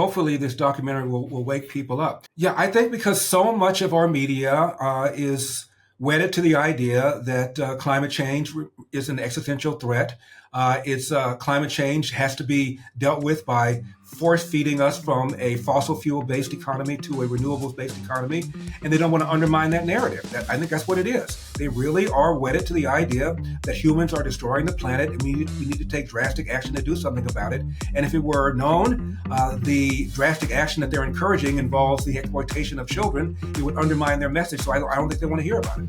hopefully this documentary will wake people up. Yeah, I think because so much of our media is wedded to the idea that climate change is an existential threat. Climate change has to be dealt with by force feeding us from a fossil fuel based economy to a renewables based economy, and they don't want to undermine that narrative. I think that's what it is. They really are wedded to the idea that humans are destroying the planet, and we need to take drastic action to do something about it. And if it were known the drastic action that they're encouraging involves the exploitation of children, it would undermine their message. So I don't think they want to hear about it.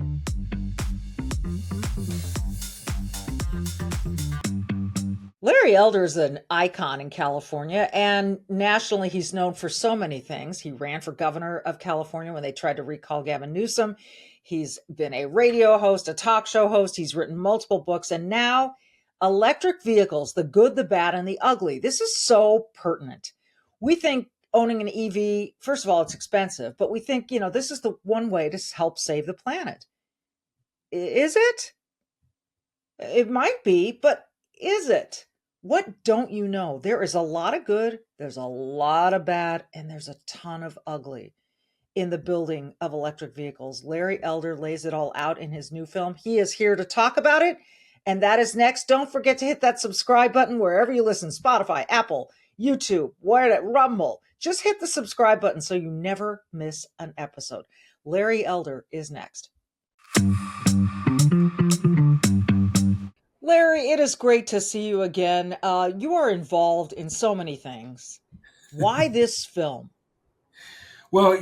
Larry Elder is an icon in California, and nationally he's known for so many things. He ran for governor of California when they tried to recall Gavin Newsom. He's been a radio host, a talk show host. He's written multiple books, and now electric vehicles, the good, the bad, and the ugly. This is so pertinent. We think owning an EV, first of all, it's expensive, but we think, this is the one way to help save the planet. Is it? It might be, but is it? What don't you know? There is a lot of good, there's a lot of bad, and there's a ton of ugly in the building of electric vehicles. Larry Elder lays it all out in his new film. He is here to talk about it, and that is next. Don't forget to hit that subscribe button wherever you listen, Spotify, Apple, YouTube, Rumble. Just hit the subscribe button so you never miss an episode. Larry Elder is next. Larry, it is great to see you again. You are involved in so many things. Why this film? Well,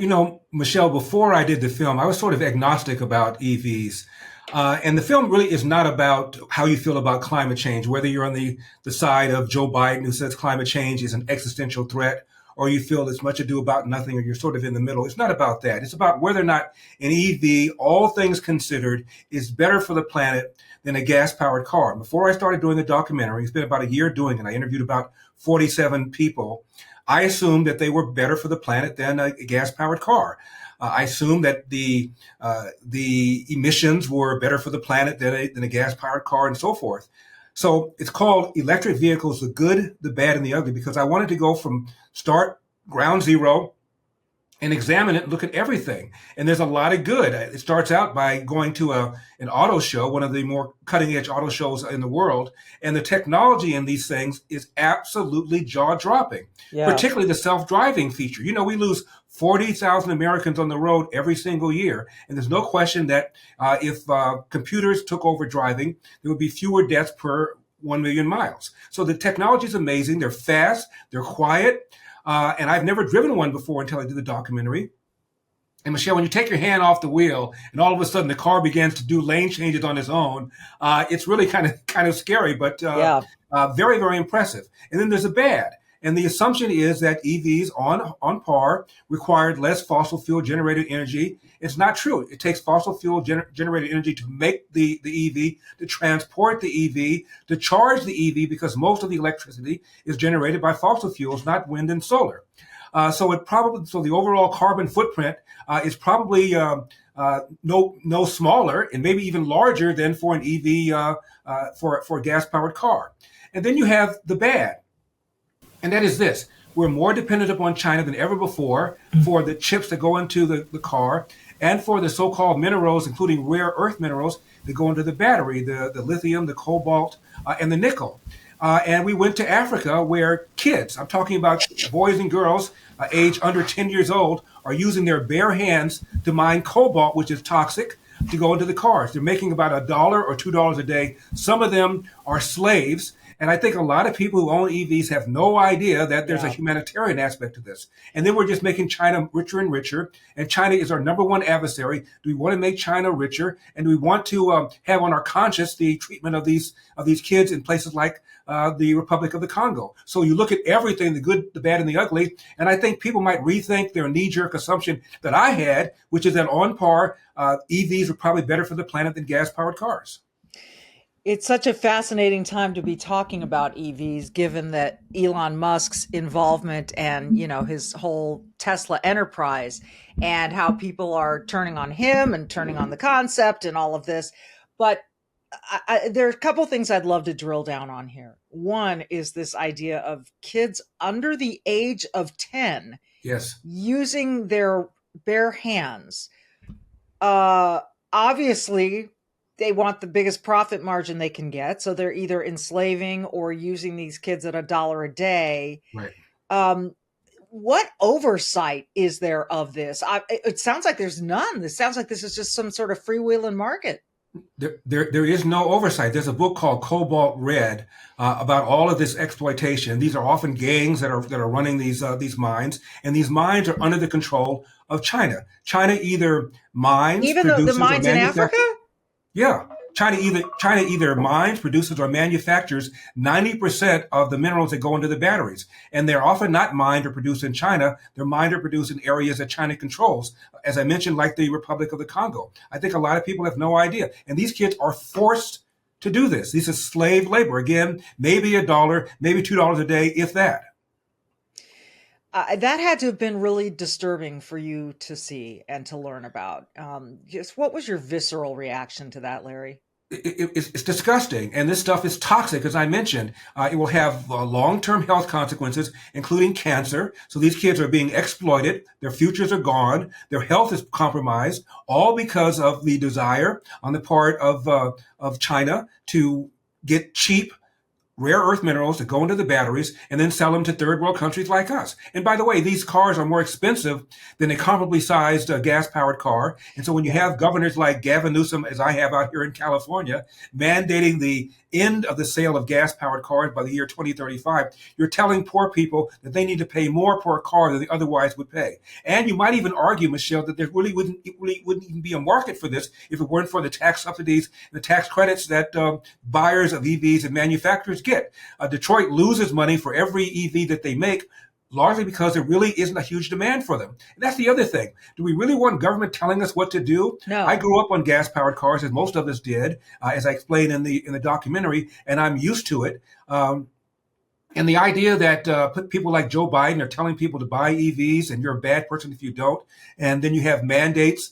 Michelle, before I did the film, I was sort of agnostic about EVs. And the film really is not about how you feel about climate change, whether you're on the side of Joe Biden, who says climate change is an existential threat, or you feel it's much ado about nothing, or you're sort of in the middle. It's not about that. It's about whether or not an EV, all things considered, is better for the planet than a gas-powered car. Before I started doing the documentary, it's been about a year doing it. I interviewed about 47 people. I assumed that they were better for the planet than a gas-powered car. I assumed that the emissions were better for the planet than a gas-powered car, and so forth. So it's called Electric Vehicles, the Good, the Bad, and the Ugly, because I wanted to go from ground zero, and examine it and look at everything. And there's a lot of good. It starts out by going to an auto show, one of the more cutting-edge auto shows in the world, and the technology in these things is absolutely jaw-dropping, particularly the self-driving feature. We lose 40,000 Americans on the road every single year, and there's no question that if computers took over driving, there would be fewer deaths per 1 million miles. So the technology is amazing. They're fast. They're quiet. And I've never driven one before until I did the documentary. And Michelle, when you take your hand off the wheel and all of a sudden the car begins to do lane changes on its own, it's really kind of scary, but very, very impressive. And then there's a bad. And the assumption is that EVs on par required less fossil fuel generated energy. It's not true. It takes fossil fuel generated energy to make the EV, to transport the EV, to charge the EV, because most of the electricity is generated by fossil fuels, not wind and solar. So the overall carbon footprint is probably no smaller, and maybe even larger than for an EV for a gas powered car. And then you have the bad. And that is this: we're more dependent upon China than ever before for the chips that go into the car, and for the so-called minerals, including rare earth minerals that go into the battery, the lithium, the cobalt, and the nickel. And we went to Africa, where kids, I'm talking about boys and girls, age under 10 years old, are using their bare hands to mine cobalt, which is toxic, to go into the cars. They're making about $1 or $2 a day. Some of them are slaves. And I think a lot of people who own EVs have no idea that there's a humanitarian aspect to this. And then we're just making China richer and richer. And China is our number one adversary. Do we want to make China richer? And do we want to have on our conscience the treatment of these kids in places like the Republic of the Congo? So you look at everything, the good, the bad, and the ugly. And I think people might rethink their knee-jerk assumption that I had, which is that on par, EVs are probably better for the planet than gas-powered cars. It's such a fascinating time to be talking about EVs, given that Elon Musk's involvement and, his whole Tesla enterprise, and how people are turning on him and turning on the concept and all of this. But there are a couple things I'd love to drill down on here. One is this idea of kids under the age of 10 Yes. using their bare hands. Uh, Obviously, they want the biggest profit margin they can get, so they're either enslaving or using these kids at $1 a day. Right. Um, what oversight is there of this? It sounds like there's none. This sounds like this is just some sort of freewheeling market. There is no oversight. There's a book called Cobalt Red about all of this exploitation. These are often gangs that are running these mines, and these mines are under the control of China. China either mines, Even the produces, or mines in Africa? manufactures. Yeah. China either mines, produces, or manufactures 90% of the minerals that go into the batteries. And they're often not mined or produced in China. They're mined or produced in areas that China controls. As I mentioned, like the Republic of the Congo. I think a lot of people have no idea. And these kids are forced to do this. This is slave labor. Again, maybe $1, maybe $2 a day, if that. That had to have been really disturbing for you to see and to learn about. Just what was your visceral reaction to that, Larry? It's disgusting. And this stuff is toxic, as I mentioned. It will have long-term health consequences, including cancer. So these kids are being exploited. Their futures are gone. Their health is compromised, all because of the desire on the part of China to get cheap rare earth minerals that go into the batteries and then sell them to third world countries like us. And by the way, these cars are more expensive than a comparably sized gas powered car. And so when you have governors like Gavin Newsom, as I have out here in California, mandating the end of the sale of gas powered cars by the year 2035, you're telling poor people that they need to pay more per car than they otherwise would pay. And you might even argue, Michelle, that there really wouldn't even be a market for this if it weren't for the tax subsidies and the tax credits that buyers of EVs and manufacturers get. Detroit loses money for every EV that they make, largely because there really isn't a huge demand for them. And that's the other thing. Do we really want government telling us what to do? No. I grew up on gas-powered cars, as most of us did, as I explained in the documentary, and I'm used to it. And the idea that people like Joe Biden are telling people to buy EVs and you're a bad person if you don't, and then you have mandates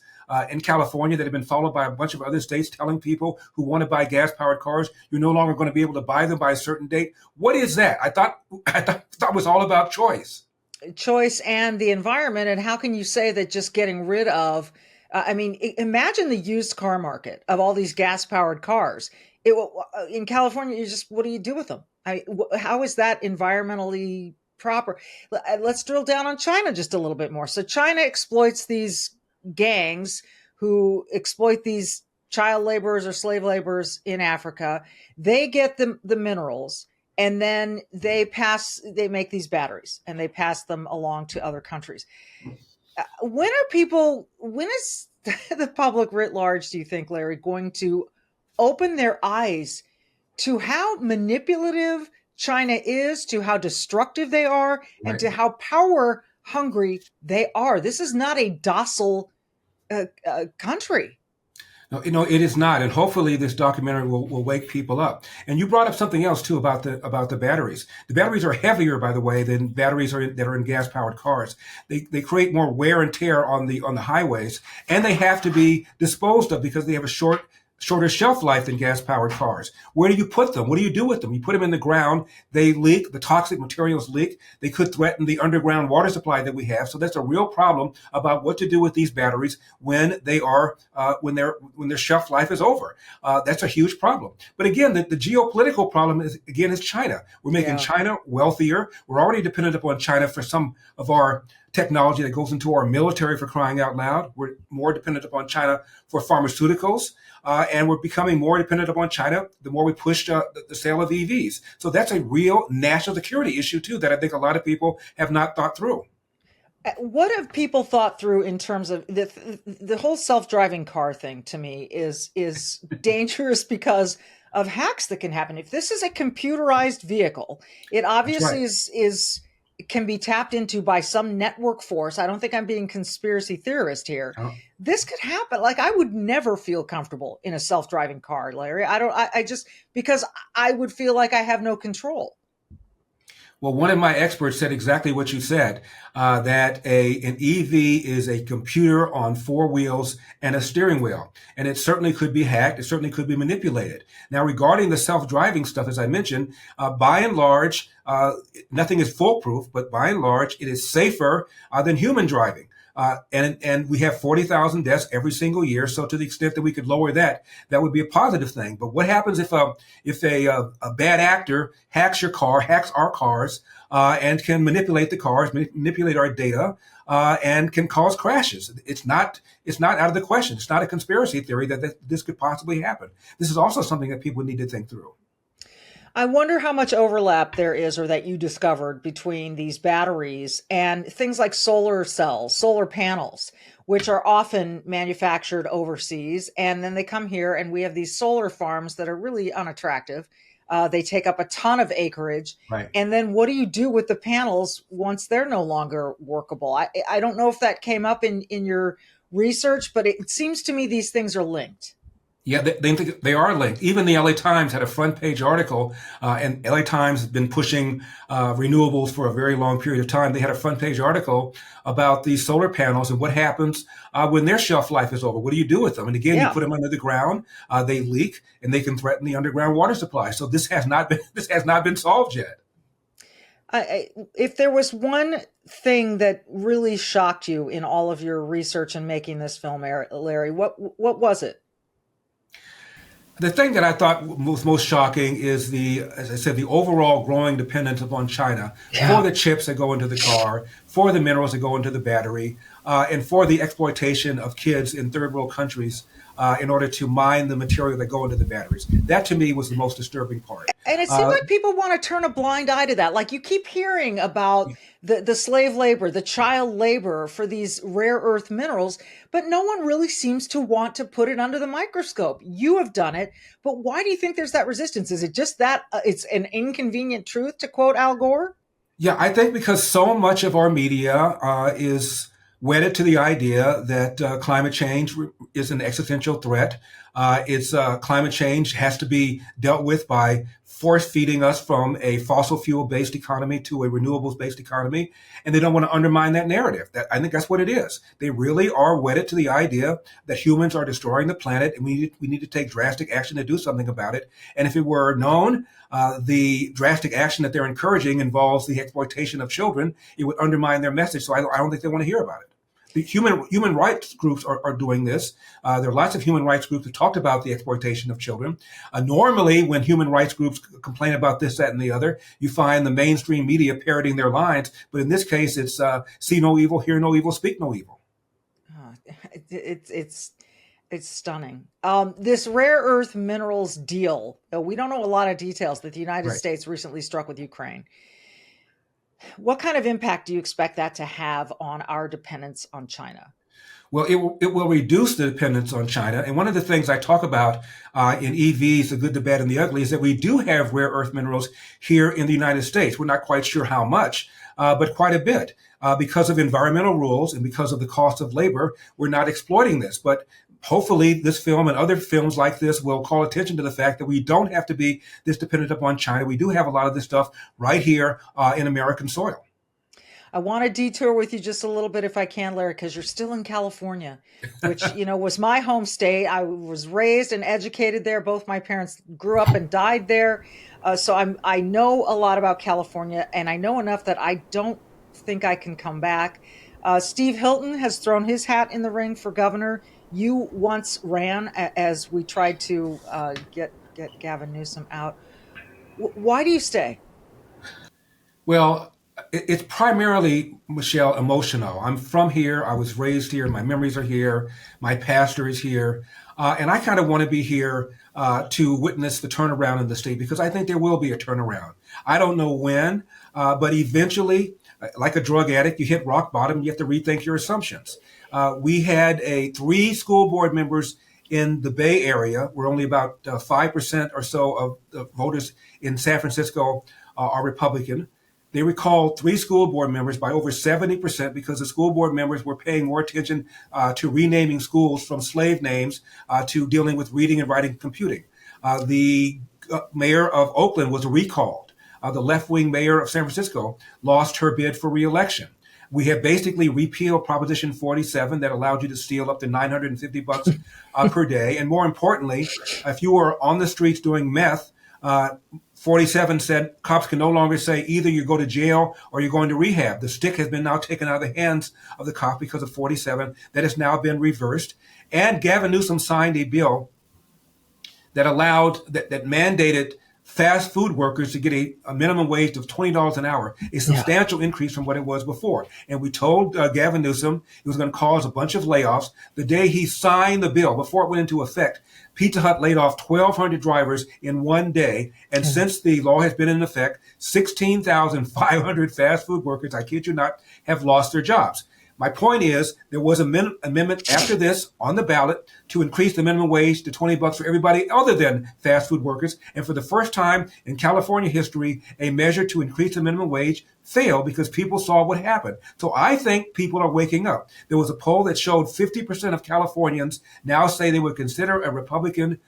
in California that have been followed by a bunch of other states telling people who want to buy gas-powered cars, you're no longer going to be able to buy them by a certain date. What is that? I thought it was all about choice. Choice and the environment. And how can you say that just getting rid of, imagine the used car market of all these gas-powered cars. In California, what do you do with them? How is that environmentally proper? Let's drill down on China just a little bit more. So China exploits these gangs who exploit these child laborers or slave laborers in Africa. They get the minerals, and then they make these batteries and they pass them along to other countries. When is the public writ large, do you think, Larry, going to open their eyes to how manipulative China is, to how destructive they are, and to how power hungry they are? This is not a docile country. No, it is not, and hopefully this documentary will wake people up. And you brought up something else too about the batteries. The batteries are heavier, by the way, than batteries that are in gas powered cars. They create more wear and tear on the highways, and they have to be disposed of because they have a shorter shelf life than gas-powered cars. Where do you put them? What do you do with them? You put them in the ground. They leak. The toxic materials leak. They could threaten the underground water supply that we have. So that's a real problem about what to do with these batteries when when their shelf life is over. That's a huge problem. But again, the geopolitical problem is China. We're making China wealthier. We're already dependent upon China for some of our technology that goes into our military, for crying out loud. We're more dependent upon China for pharmaceuticals, and we're becoming more dependent upon China the more we push the sale of EVs. So that's a real national security issue, too, that I think a lot of people have not thought through. What have people thought through in terms of the whole self-driving car thing? To me is dangerous because of hacks that can happen. If this is a computerized vehicle, it obviously is can be tapped into by some network force. I don't think I'm being conspiracy theorist here. Oh. This could happen. Like, I would never feel comfortable in a self-driving car, Larry. I just because I would feel like I have no control. Well, one of my experts said exactly what you said, that an EV is a computer on four wheels and a steering wheel. And it certainly could be hacked. It certainly could be manipulated. Now, regarding the self-driving stuff, as I mentioned, by and large, nothing is foolproof, but by and large, it is safer than human driving. And we have 40,000 deaths every single year. So to the extent that we could lower that, that would be a positive thing. But what happens if a bad actor hacks your car, hacks our cars, and can manipulate the cars, manipulate our data, and can cause crashes? It's not out of the question. It's not a conspiracy theory that this could possibly happen. This is also something that people need to think through. I wonder how much overlap there is, or that you discovered, between these batteries and things like solar cells, solar panels, which are often manufactured overseas. And then they come here and we have these solar farms that are really unattractive. They take up a ton of acreage. Right. And then what do you do with the panels once they're no longer workable? I don't know if that came up in your research, but it seems to me these things are linked. Yeah, they are linked. Even the LA Times had a front page article, and LA Times has been pushing renewables for a very long period of time. They had a front page article about these solar panels and what happens when their shelf life is over. What do you do with them? And again, you put them under the ground, they leak, and they can threaten the underground water supply. So this has not been solved yet. If there was one thing that really shocked you in all of your research in making this film, Larry, what was it? The thing that I thought was most shocking is as I said, the overall growing dependence upon China for the chips that go into the car, for the minerals that go into the battery, and for the exploitation of kids in third world countries in order to mine the material that go into the batteries. That to me was the most disturbing part. And it seems like people want to turn a blind eye to that. Like, you keep hearing about the slave labor, the child labor for these rare earth minerals, but no one really seems to want to put it under the microscope. You have done it, but why do you think there's that resistance? Is it just that it's an inconvenient truth, to quote Al Gore? Yeah, I think because so much of our media is wedded to the idea that climate change is an existential threat. Climate change has to be dealt with by force feeding us from a fossil fuel based economy to a renewables based economy. And they don't want to undermine that narrative. I think that's what it is. They really are wedded to the idea that humans are destroying the planet and we need to take drastic action to do something about it. And if it were known, the drastic action that they're encouraging involves the exploitation of children, it would undermine their message. So I don't think they want to hear about it. The human rights groups are doing this. There are lots of human rights groups that talked about the exploitation of children. Normally, when human rights groups complain about this, that, and the other, you find the mainstream media parroting their lines. But in this case, it's see no evil, hear no evil, speak no evil. It's stunning. This rare earth minerals deal, we don't know a lot of details, that the United States recently struck with Ukraine. What kind of impact do you expect that to have on our dependence on China? Well, it will reduce the dependence on China. And one of the things I talk about in EVs, the good, the bad, and the ugly, is that we do have rare earth minerals here in the United States. We're not quite sure how much, but quite a bit. Because of environmental rules and because of the cost of labor, we're not exploiting this. But hopefully this film and other films like this will call attention to the fact that we don't have to be this dependent upon China. We do have a lot of this stuff right here in American soil. I want to detour with you just a little bit if I can, Larry, because you're still in California, which, was my home state. I was raised and educated there. Both my parents grew up and died there. So I know a lot about California, and I know enough that I don't think I can come back. Steve Hilton has thrown his hat in the ring for governor. You once ran as we tried to get Gavin Newsom out. Why do you stay? Well, it's primarily, Michelle, emotional. I'm from here. I was raised here. My memories are here. My pastor is here. And I kind of want to be here to witness the turnaround in the state, because I think there will be a turnaround. I don't know when, but eventually, like a drug addict, you hit rock bottom. You have to rethink your assumptions. We had 3 school board members in the Bay Area, where only about 5% or so of the voters in San Francisco are Republican. They recalled 3 school board members by over 70% because the school board members were paying more attention to renaming schools from slave names to dealing with reading and writing and computing. The mayor of Oakland was recalled. the left-wing mayor of San Francisco, lost her bid for re-election. We have basically repealed Proposition 47 that allowed you to steal up to $950 per day. And more importantly, if you were on the streets doing meth, 47 said cops can no longer say either you go to jail or you're going to rehab. The stick has been now taken out of the hands of the cop because of 47. That has now been reversed. And Gavin Newsom signed a bill that that mandated fast food workers to get a minimum wage of $20 an hour, a substantial increase from what it was before. And we told Gavin Newsom it was going to cause a bunch of layoffs. The day he signed the bill, before it went into effect, Pizza Hut laid off 1,200 drivers in one day. And since the law has been in effect, 16,500 fast food workers, I kid you not, have lost their jobs. My point is, there was an amendment after this on the ballot to increase the minimum wage to $20 for everybody other than fast food workers. And for the first time in California history, a measure to increase the minimum wage failed because people saw what happened. So I think people are waking up. There was a poll that showed 50% of Californians now say they would consider a Republican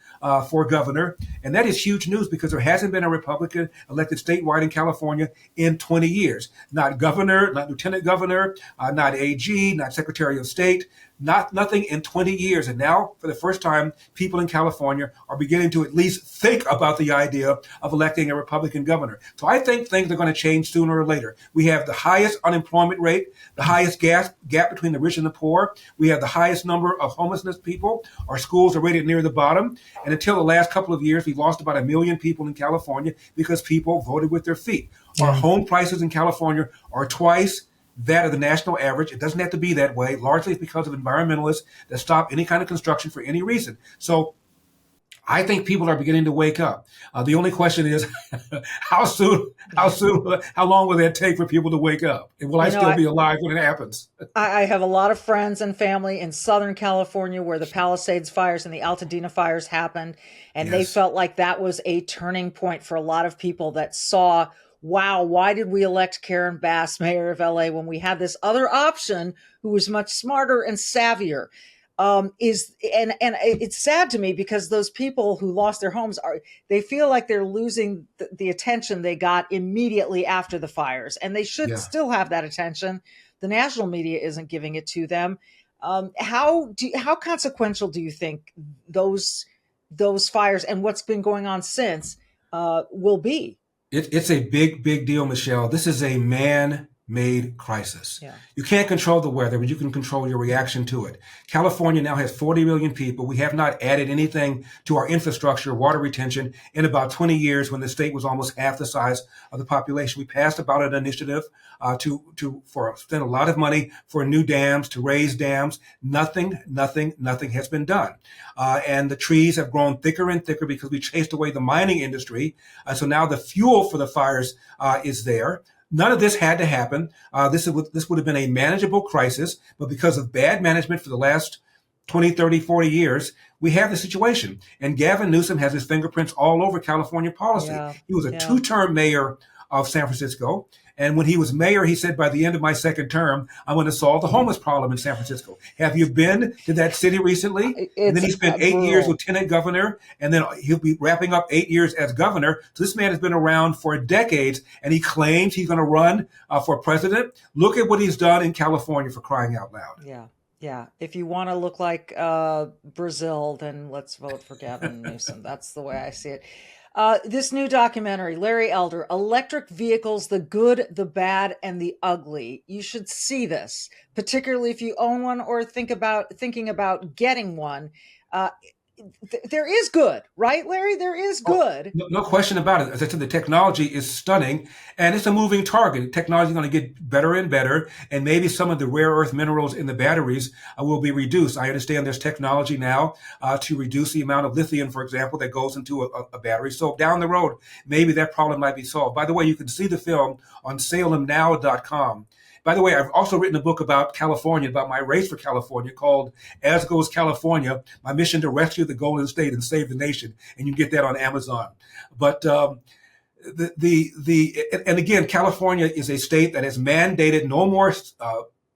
for governor. And that is huge news because there hasn't been a Republican elected statewide in California in 20 years. Not governor, not lieutenant governor, not AG, not secretary of state, nothing in 20 years. And now, for the first time, people in California are beginning to at least think about the idea of electing a Republican governor. So I think things are going to change sooner or later. We have the highest unemployment rate, the highest gap between the rich and the poor. We have the highest number of homelessness people. Our schools are rated near the bottom. And until the last couple of years, we've lost about 1 million people in California because people voted with their feet. Our home prices in California are twice that of the national average. It doesn't have to be that way. Largely it's because of environmentalists that stop any kind of construction for any reason. So I think people are beginning to wake up. The only question is, how long will that take for people to wake up? And will I still be alive when it happens? I have a lot of friends and family in Southern California where the Palisades fires and the Altadena fires happened. And they felt like that was a turning point for a lot of people that saw, wow, why did we elect Karen Bass, mayor of LA, when we had this other option who was much smarter and savvier? It's sad to me because those people who lost their homes they feel like they're losing the attention they got immediately after the fires, and they should still have that attention. The national media isn't giving it to them. How consequential do you think those fires and what's been going on since will be? It's a big, big deal, Michelle. This is a man-made crisis. You can't control the weather, but you can control your reaction to it. California now has 40 million people. We have not added anything to our infrastructure, water retention, in about 20 years when the state was almost half the size of the population. We passed about an initiative to spend a lot of money for new dams, to raise dams. Nothing has been done. And the trees have grown thicker and thicker because we chased away the mining industry. So now the fuel for the fires is there. None of this had to happen. This would have been a manageable crisis, but because of bad management for the last 20, 30, 40 years, we have the situation. And Gavin Newsom has his fingerprints all over California policy. He was a two-term mayor of San Francisco. And when he was mayor, he said, by the end of my second term, I'm going to solve the homeless problem in San Francisco. Have you been to that city recently? And then he spent 8 years lieutenant governor, and then he'll be wrapping up 8 years as governor. So this man has been around for decades, and he claims he's going to run for president. Look at what he's done in California, for crying out loud. Yeah. If you want to look like Brazil, then let's vote for Gavin Newsom. That's the way I see it. This new documentary, Larry Elder, Electric Vehicles, the Good, the Bad, and the Ugly. You should see this, particularly if you own one or thinking about getting one. There is good, right, Larry? There is good. No question about it. As I said, the technology is stunning, and it's a moving target. Technology is going to get better and better, and maybe some of the rare earth minerals in the batteries will be reduced. I understand there's technology now to reduce the amount of lithium, for example, that goes into a battery. So down the road, maybe that problem might be solved. By the way, you can see the film on salemnow.com. By the way, I've also written a book about California, about my race for California, called As Goes California, My Mission to Rescue the Golden State and Save the Nation. And you can get that on Amazon. But and again, California is a state that has mandated no more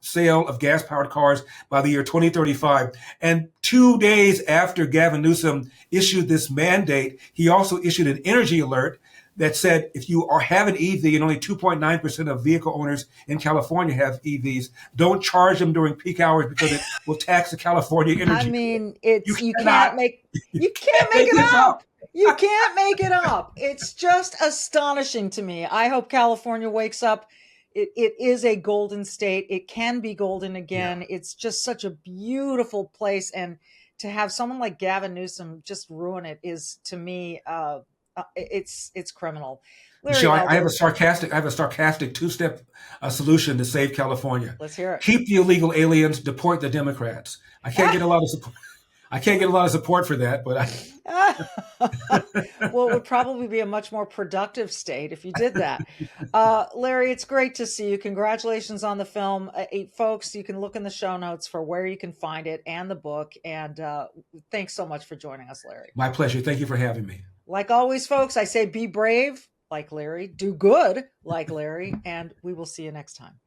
sale of gas-powered cars by the year 2035. And 2 days after Gavin Newsom issued this mandate, he also issued an energy alert that said if you have an EV, and only 2.9% of vehicle owners in California have EVs, don't charge them during peak hours because it will tax the California Energy I Board. mean, You you cannot can't make make it this up. up. You can't make it up. It's just astonishing to me. I hope California wakes up. It is a golden state. It can be golden Yeah. again. It's just such a beautiful place, and to have someone like Gavin Newsom just ruin it is, to me, it's criminal. Larry Michelle, I have Elder, a sarcastic two-step solution to save California. let's hear it. Keep the illegal aliens, deport the Democrats. I can't get a lot of support. I can't get a lot of support for that, but Well, it would probably be a much more productive state if you did that. Larry, it's great to see you. Congratulations on the film. Folks, you can look in the show notes for where you can find it and the book. And thanks so much for joining us, Larry. My pleasure. Thank you for having me. Like always, folks, I say be brave like Larry, do good like Larry, and we will see you next time.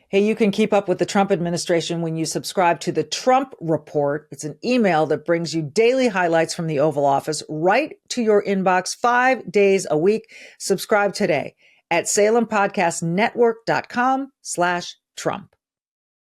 Hey, you can keep up with the Trump administration when you subscribe to the Trump Report. It's an email that brings you daily highlights from the Oval Office right to your inbox 5 days a week. Subscribe today at SalemPodcastNetwork.com/Trump.